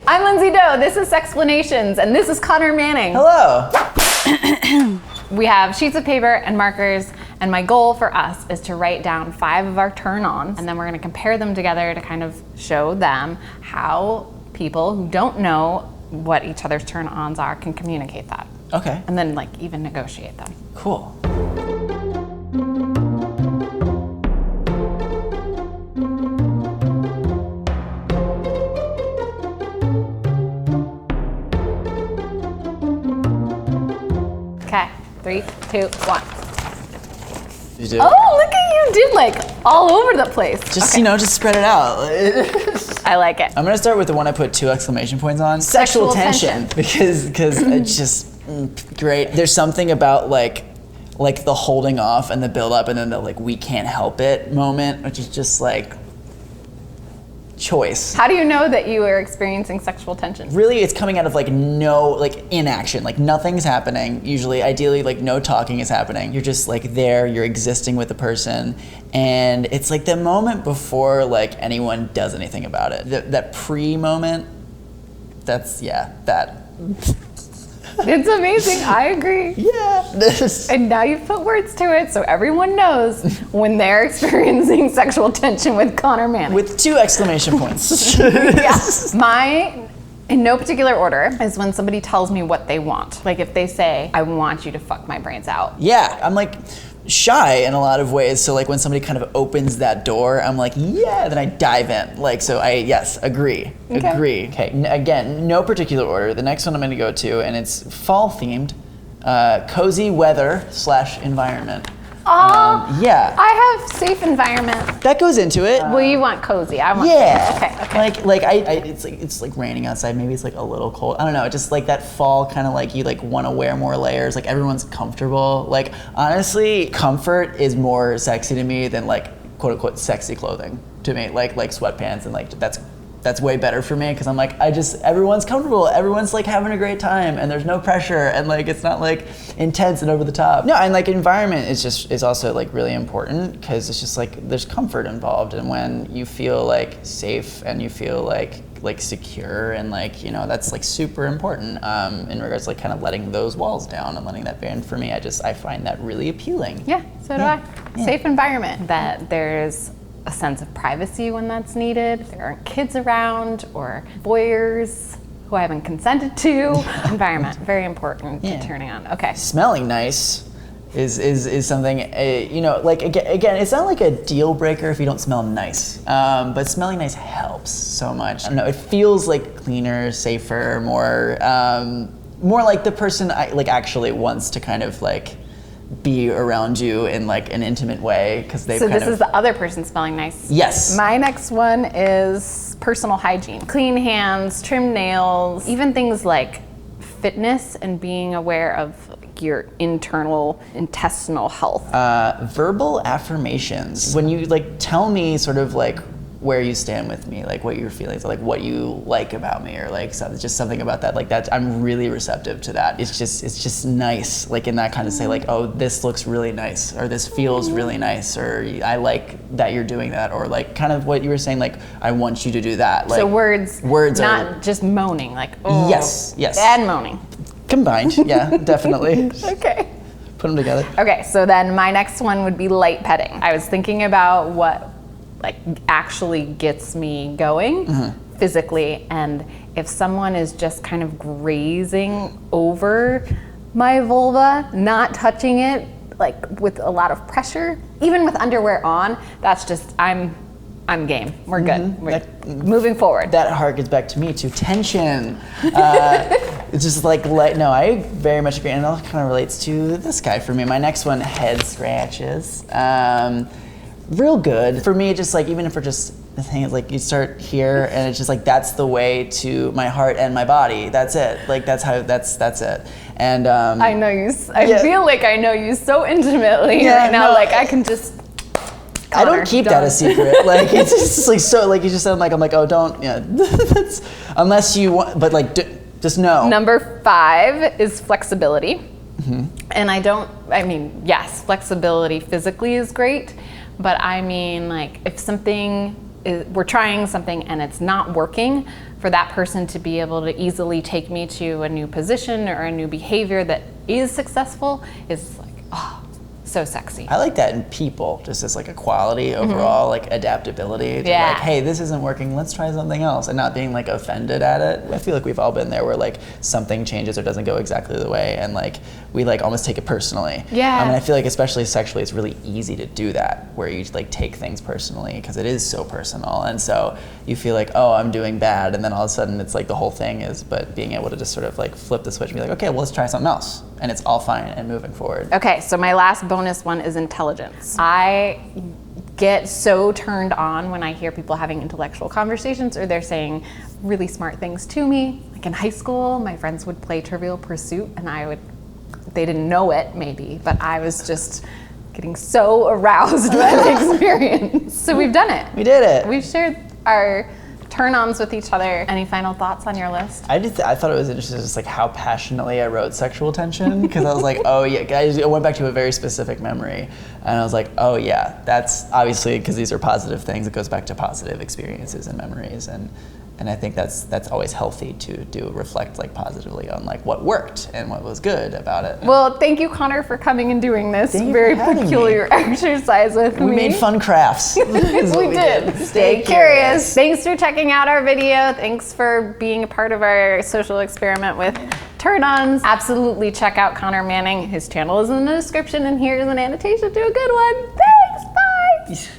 I'm Lindsay Doe, this is Sexplanations, and this is Connor Manning. Hello. We have sheets of paper and markers, and my goal for us is to write down 5 of our turn-ons, and then we're gonna compare them together to kind of show them how people who don't know what each other's turn-ons are can communicate that. Okay. And then like even negotiate them. Cool. Okay, 3, 2, 1. You do? Oh, look at you did like all over the place. Just, just spread it out. I like it. I'm gonna start with the one I put 2 exclamation points on. Sexual tension. Because it's just great. There's something about like the holding off and the build up and then the like we can't help it moment, which is just like choice. How do you know that you are experiencing sexual tension? Really, it's coming out of like inaction, like nothing's happening. Usually, ideally, like no talking is happening. You're just like there, you're existing with the person, and it's like the moment before like anyone does anything about it. That pre-moment, that. It's amazing, I agree. Yeah. And now you've put words to it so everyone knows when they're experiencing sexual tension with Connor Manning. With 2 exclamation points. Yeah. Mine, in no particular order, is when somebody tells me what they want. Like if they say, I want you to fuck my brains out. Yeah, I'm like shy in a lot of ways. So like when somebody kind of opens that door, I'm like, yeah, then I dive in. Like, so yes, agree. Okay. Agree. Okay, again, no particular order. The next one I'm gonna go to, and it's fall themed, cozy weather / environment. Yeah. I have safe environment. That goes into it. Well, you want cozy. I want Yeah. Okay. Like it's like raining outside. Maybe it's like a little cold. I don't know. Just like that fall kind of like you like want to wear more layers. Like everyone's comfortable. Like honestly, comfort is more sexy to me than like quote unquote sexy clothing to me. Like sweatpants and like that's way better for me because I'm like everyone's comfortable, everyone's like having a great time, and there's no pressure, and like it's not like intense and over the top. No, and like environment is also like really important because it's just like there's comfort involved, and when you feel like safe and you feel like secure and like that's like super important in regards to like kind of letting those walls down and letting that band. For me, I find that really appealing. Yeah, so do I. Yeah. Safe environment. That there's a sense of privacy when that's needed. There aren't kids around or voyeurs who I haven't consented to. Environment, very important to turning on. Okay. Smelling nice is something, like again, it's not like a deal breaker if you don't smell nice, but smelling nice helps so much. I don't know, it feels like cleaner, safer, more like the person actually wants to kind of like be around you in like an intimate way because they've So this is the other person smelling nice? Yes. My next one is personal hygiene. Clean hands, trimmed nails, even things like fitness and being aware of your internal intestinal health. Verbal affirmations. When you like tell me sort of like where you stand with me, like what your feelings are, like what you like about me, or like just something about that, like that, I'm really receptive to that. It's just nice, like in that kind of say like, oh, this looks really nice, or this feels really nice, or I like that you're doing that, or like kind of what you were saying, like I want you to do that. Like, so words not are just moaning, like oh, yes, and moaning. Combined, yeah, definitely. Okay. Put them together. Okay, so then my next one would be light petting. I was thinking about what like actually gets me going physically, and if someone is just kind of grazing over my vulva, not touching it like with a lot of pressure, even with underwear on, that's just I'm game. We're good. We're moving forward. That harkens back to me too. Tension. It's just like no, I very much agree, and it all kind of relates to this guy for me. My next one, head scratches. Real good for me. Just like even if we're just the thing is like you start here, and it's just like that's the way to my heart and my body. That's it. Like that's it. And I know you. I feel like I know you so intimately right now. No, like I can just. Connor, I don't keep that a secret. Like it's just like so. Like you just said, I'm like oh don't that's unless you want, but like just know. Number 5 is flexibility, and I mean yes, flexibility physically is great. But I mean, like, if something we're trying something and it's not working, for that person to be able to easily take me to a new position or a new behavior that is successful is like, oh, so sexy. I like that in people, just as like a quality overall, like adaptability to Yeah. like, hey, this isn't working, let's try something else, and not being like offended at it. I feel like we've all been there where like something changes or doesn't go exactly the way, and like we like almost take it personally. Yeah. I mean, I feel like especially sexually, it's really easy to do that, where you like take things personally because it is so personal, and so you feel like, oh, I'm doing bad, and then all of a sudden it's like the whole thing is, but being able to just sort of like flip the switch and be like, okay, well, let's try something else, and it's all fine and moving forward. Okay, so my last bonus one is intelligence. I get so turned on when I hear people having intellectual conversations or they're saying really smart things to me. Like in high school, my friends would play Trivial Pursuit and they didn't know it maybe, but I was just getting so aroused by the experience. So we've done it. We did it. We've shared our turn-ons with each other. Any final thoughts on your list? I thought it was interesting just like how passionately I wrote sexual tension, because I was like, oh yeah, I went back to a very specific memory and I was like, oh yeah, that's obviously, because these are positive things, it goes back to positive experiences and memories, and I think that's always healthy to reflect like positively on like what worked and what was good about it. Well, thank you, Connor, for coming and doing this Thank you very for having peculiar exercise with me. We made fun crafts. we did. Stay curious. Thanks for checking out our video. Thanks for being a part of our social experiment with turn-ons. Absolutely check out Connor Manning. His channel is in the description, and here's an annotation to a good one. Thanks, bye.